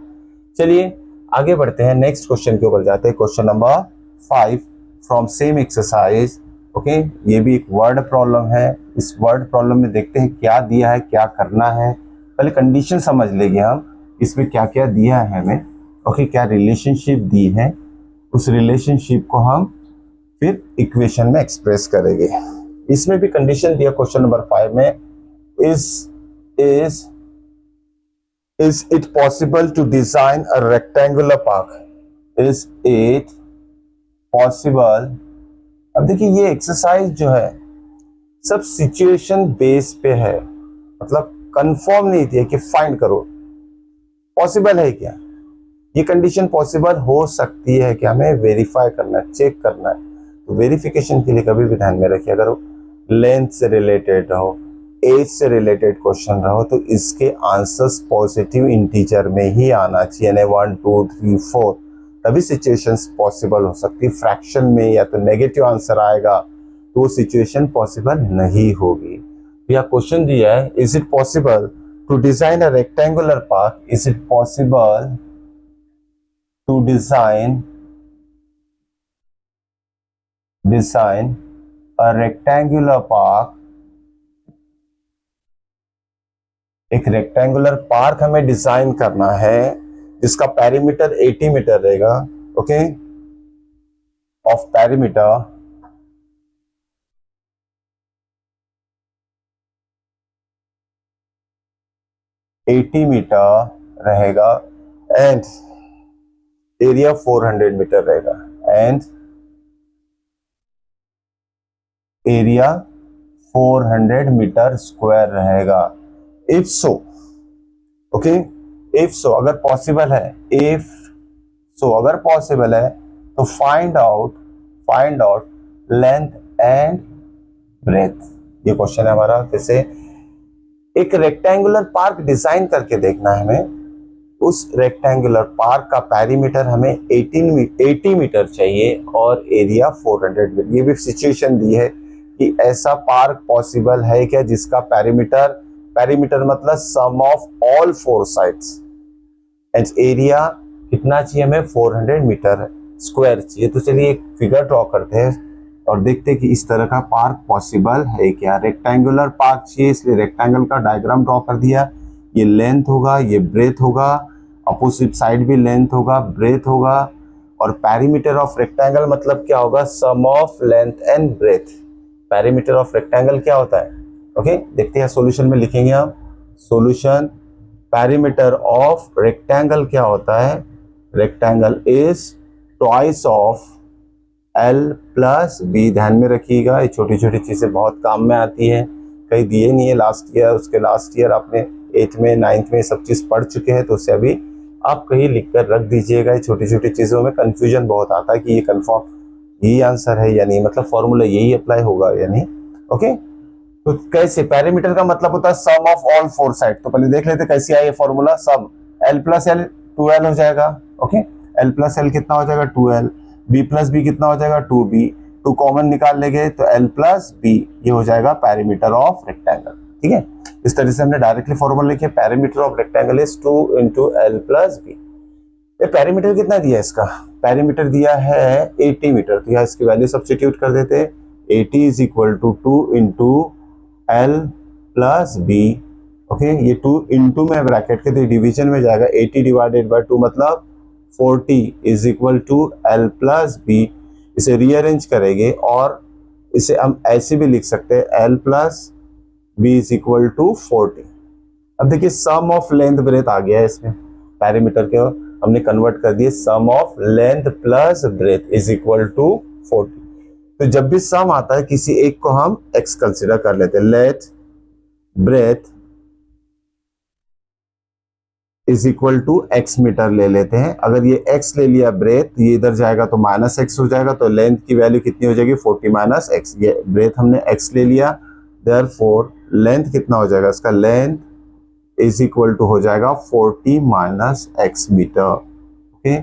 चलिए आगे बढ़ते हैं, नेक्स्ट क्वेश्चन के ऊपर जाते हैं। Question number 5 from same exercise. Okay, ये भी एक वर्ड प्रॉब्लम है। इस वर्ड प्रॉब्लम में देखते हैं क्या दिया है, क्या करना है। पहले कंडीशन समझ लेंगे हम, इसमें क्या क्या दिया है हमें। ओके, क्या रिलेशनशिप दी है, उस रिलेशनशिप को हम फिर इक्वेशन में एक्सप्रेस करेंगे। इसमें भी कंडीशन दिया क्वेश्चन नंबर 5 में, is it possible to design a rectangular park? Is it possible? अब देखिए ये एक्सरसाइज जो है सब सिचुएशन बेस पे है, मतलब कंफर्म नहीं दिया कि फाइंड करो पॉसिबल है क्या। ये कंडीशन पॉसिबल हो सकती है कि हमें वेरीफाई करना है, चेक करना है। तो वेरिफिकेशन के लिए कभी भी ध्यान में रखिए, अगर लेंथ से रिलेटेड रहो, एज से रिलेटेड क्वेश्चन रहो, तो इसके आंसर्स पॉजिटिव इंटीजर में ही आना चाहिए, यानी 1 2 3 4, तभी सिचुएशंस पॉसिबल हो सकती है। फ्रैक्शन में या तो नेगेटिव आंसर आएगा तो वो सिचुएशन पॉसिबल नहीं होगी। यह क्वेश्चन दिया है, is it possible to design a rectangular park? Is it possible to design a rectangular park? एक रेक्टेंगुलर पार्क हमें डिजाइन करना है जिसका पेरीमीटर 80 मीटर रहेगा। ओके, ऑफ पेरीमीटर 80 मीटर रहेगा एंड एरिया 400 मीटर रहेगा, एंड एरिया 400 मीटर स्क्वायर रहेगा। If so, okay, if so अगर पॉसिबल है, इफ सो अगर पॉसिबल है तो find out length and breadth. ये क्वेश्चन है हमारा। जैसे एक रेक्टेंगुलर पार्क डिजाइन करके देखना है हमें, उस रेक्टेंगुलर पार्क का पेरीमीटर हमें 80 मीटर चाहिए और एरिया 400 मीटर। ये भी सिचुएशन दी है कि ऐसा पार्क पॉसिबल है क्या जिसका पेरीमीटर मतलब sum of all 4 sides, and area कितना चाहिए हमें, 400 मीटर स्क्वायर चाहिए। तो चलिए एक फिगर ड्रॉ करते हैं और देखते हैं कि इस तरह का पार्क पॉसिबल है क्या। रेक्टेंगुलर पार्क चाहिए, इसलिए रेक्टेंगल का डायग्राम ड्रॉ कर दिया। ये लेंथ होगा, ये ब्रेथ होगा, अपोजिट साइड भी लेंथ होगा, ब्रेथ होगा, और पेरीमीटर ऑफ रेक्टेंगल मतलब क्या होगा, sum of length and breadth. Perimeter of rectangle क्या होता है, ओके, देखते हैं सॉल्यूशन में लिखेंगे हम। सॉल्यूशन, पेरीमीटर ऑफ रेक्टेंगल क्या होता है, rectangle is twice of L plus B। ध्यान में रखिएगा, ये छोटी छोटी चीजें बहुत काम में आती है, कहीं दिए नहीं है लास्ट ईयर, उसके लास्ट ईयर आपने 8th में 9th में सब चीज पढ़ चुके हैं, तो उसे अभी आप कहीं लिख कर रख दीजिएगा। ये छोटी छोटी चीजों में कंफ्यूजन बहुत आता है कि ये कंफर्म यही आंसर है या नहीं, मतलब फॉर्मूला यही अप्लाई होगा या नहीं। ओके, तो कैसे, पैरामीटर का मतलब होता है सम ऑफ ऑल 4 साइड। तो पहले देख लेते कैसे आया ये फॉर्मूला। सम L प्लस L 2L हो जाएगा। ओके, L प्लस L कितना हो जाएगा 2L, B प्लस B कितना हो जाएगा 2B, 2 कॉमन निकाल लेंगे तो L प्लस B, ये हो जाएगा पैरामीटर ऑफ रेक्टेंगल। ठीक है, इस तरह से हमने डायरेक्टली फॉर्मूला लिखे, parameter of rectangle is 2 into L plus B। ये पैरामीटर कितना दिया है इसका, पैरामीटर दिया है 80 मीटर, तो यहाँ इसकी वैल्यू सब्स्टिट्यूट कर देते हैं। 80 is equal to 2 into L plus B। Okay, ये 2 into में ब्रैकेट के तो डिवीजन में जाएगा, 80 डिवाइडेड बाय 2 मतलब 40 is equal to L plus B। इसे रीअरेंज करेंगे और इसे हम ऐसे भी लिख सकते हैं, L plus B is equal to 40। अब देखिए सम ऑफ लेंथ ब्रेथ आ गया है इसमें, पैरामीटर के हमने कन्वर्ट कर दिए, sum of length plus breadth is equal to 40। तो जब भी सम आता है किसी एक को हम x कंसिडर कर लेते हैं, let breadth is equal to x meter ले लेते हैं। अगर ये एक्स ले लिया ब्रेथ, ये इधर जाएगा तो माइनस एक्स हो जाएगा, तो लेंथ की वैल्यू कितनी हो जाएगी 40 माइनस एक्स। ये ब्रेथ हमने एक्स ले लिया, देयरफॉर लेंथ कितना हो जाएगा इसका, लेंथ इज इक्वल टू हो जाएगा 40 minus x metre. Okay,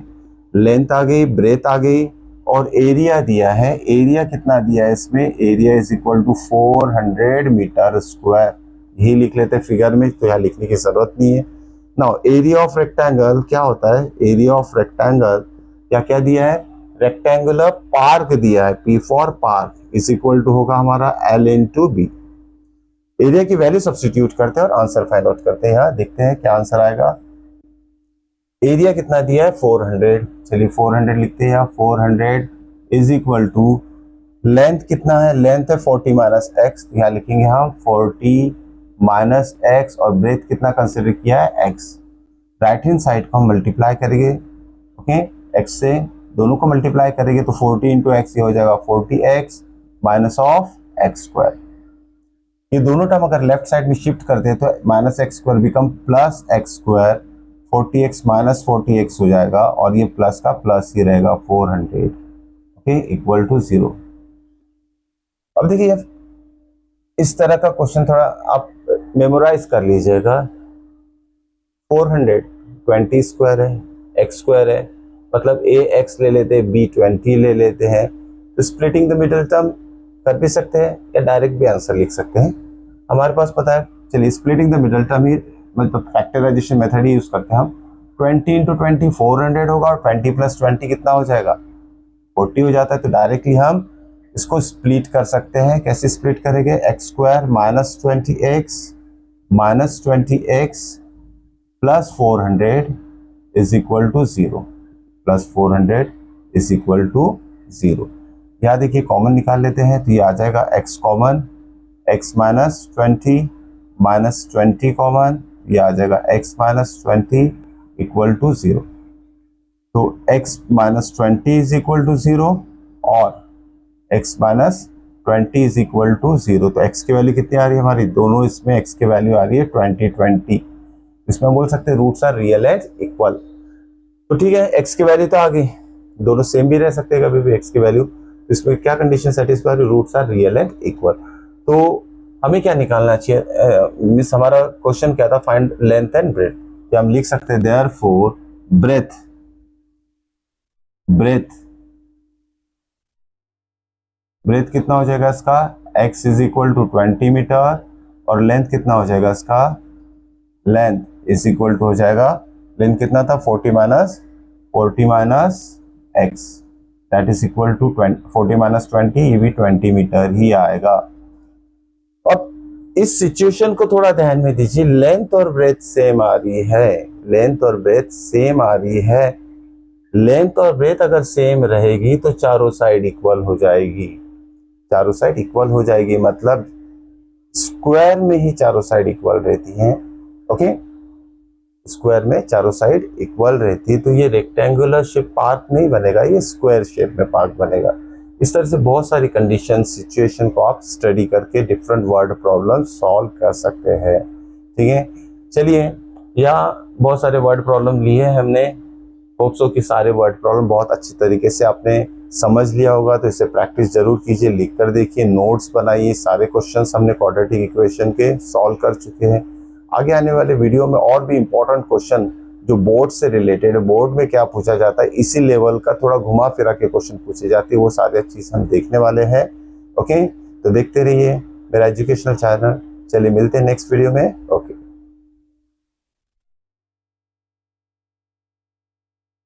length आ गई, ब्रेथ आ गई, और एरिया दिया है। एरिया कितना दिया है इसमें, area is equal to 400 meter square. यही लिख लेते हैं फिगर में, तो यहाँ लिखने की जरूरत नहीं है। नाउ एरिया ऑफ रेक्टेंगल क्या होता है, एरिया ऑफ रेक्टेंगल क्या क्या दिया है, रेक्टेंगुलर पार्क दिया है, P for park is equal to होगा हमारा एल इंटू बी। एरिया की वैल्यू सब्स्टिट्यूट करते हैं और आंसर फाइंड आउट करते हैं। यहाँ देखते हैं क्या आंसर आएगा। एरिया कितना दिया है 400, चलिए 400 लिखते हैं। 400 इज इक्वल टू लेंथ कितना है, लेंथ है 40 माइनस एक्स, यहाँ लिखेंगे हम 40 माइनस एक्स, और ब्रेथ कितना कंसिडर किया है एक्स। राइट हैंड साइड को हम मल्टीप्लाई करेंगे, ओके, एक्स से दोनों को मल्टीप्लाई करेंगे तो 40 इंटू एक्स ये हो जाएगा 40x minus of x square. ये दोनों टर्म अगर लेफ्ट साइड में शिफ्ट करते हैं तो minus x square become plus x square, 40x minus 40x हो जाएगा, और ये प्लस का प्लस ही रहेगा 400, ओके, इक्वल टू 0। अब देखिए इस तरह का क्वेश्चन थोड़ा आप मेमोराइज कर लीजिएगा। 400 20 स्क्वायर है, एक्स स्क्वायर है, मतलब ए एक्स ले लेते हैं, बी 20 ले लेते हैं, तो स्प्लिटिंग द मिडिल टर्म कर भी सकते हैं या डायरेक्ट भी आंसर लिख सकते हैं। हमारे पास पता है, चलिए स्प्लिटिंग द मिडिल टर्म ही मतलब फैक्टराइजेशन मेथड ही यूज करते हैं हम। 20 इंटू 20 400 होगा, और 20 प्लस 20 कितना हो जाएगा 40 हो जाता है। तो डायरेक्टली हम इसको स्प्लिट कर सकते हैं। कैसे स्प्लिट करेंगे, x square minus 20x plus 400 is equal to 0, plus 400 is equal to 0। यहाँ देखिए कॉमन निकाल लेते हैं, तो ये आ जाएगा x common, x minus 20 common, ये आ जाएगा x माइनस 20 इक्वल टू 0। तो x minus 20 is equal to 0 और x minus 20 is equal to 0। तो x की वैल्यू कितनी आ रही है हमारी, दोनों इसमें x की वैल्यू आ रही है 20। इसमें बोल सकते हैं roots are real and equal. तो ठीक है, x की वैल्यू तो आ गई, दोनों सेम भी रह सकते हैं कभी भी x की वैल्यू। तो इसमें क्या condition satisfy, roots are real and equal. तो हमें क्या निकालना चाहिए, मिस हमारा क्वेश्चन क्या था, फाइंड लेंथ एंड ब्रेथ। तो हम लिख सकते हैं देयरफॉर ब्रेथ कितना हो जाएगा इसका, x is equal to 20 meter, और लेंथ कितना हो जाएगा इसका, लेंथ इज इक्वल टू हो जाएगा, लेंथ कितना था 40 minus x, that is equal to 40 minus 20, ये भी 20 मीटर ही आएगा। अब इस सिचुएशन को थोड़ा ध्यान में दीजिए, लेंथ और ब्रेथ सेम आ रही है, लेंथ और ब्रेथ सेम आ रही है। लेंथ और ब्रेथ अगर सेम रहेगी तो चारों साइड इक्वल हो जाएगी, चारों साइड इक्वल हो जाएगी, मतलब स्क्वायर में ही चारों साइड इक्वल रहती हैं, ओके, स्क्वायर में चारों साइड इक्वल रहती है। तो ये रेक्टेंगुलर शेप पार्क नहीं बनेगा, ये स्क्वायर शेप में पार्क बनेगा। इस तरह से बहुत सारी कंडीशन सिचुएशन को आप स्टडी करके डिफरेंट वर्ड प्रॉब्लम सॉल्व कर सकते हैं, ठीक है। चलिए, यहाँ बहुत सारे वर्ड प्रॉब्लम लिए हैं हमने, होप सो कि सारे वर्ड प्रॉब्लम बहुत अच्छी तरीके से आपने समझ लिया होगा। तो इसे प्रैक्टिस जरूर कीजिए, लिख कर देखिए, नोट्स बनाइए। सारे क्वेश्चंस हमने क्वाड्रेटिक इक्वेशन के सॉल्व कर चुके हैं। आगे आने वाले वीडियो में और भी इंपॉर्टेंट क्वेश्चन जो बोर्ड से रिलेटेड है, बोर्ड में क्या पूछा जाता है, इसी लेवल का थोड़ा घुमा फिरा के क्वेश्चन पूछे जाते हैं, वो सारे चीज हम देखने वाले हैं, ओके। तो देखते रहिए मेरा एजुकेशनल चैनल। चलिए मिलते हैं नेक्स्ट वीडियो में।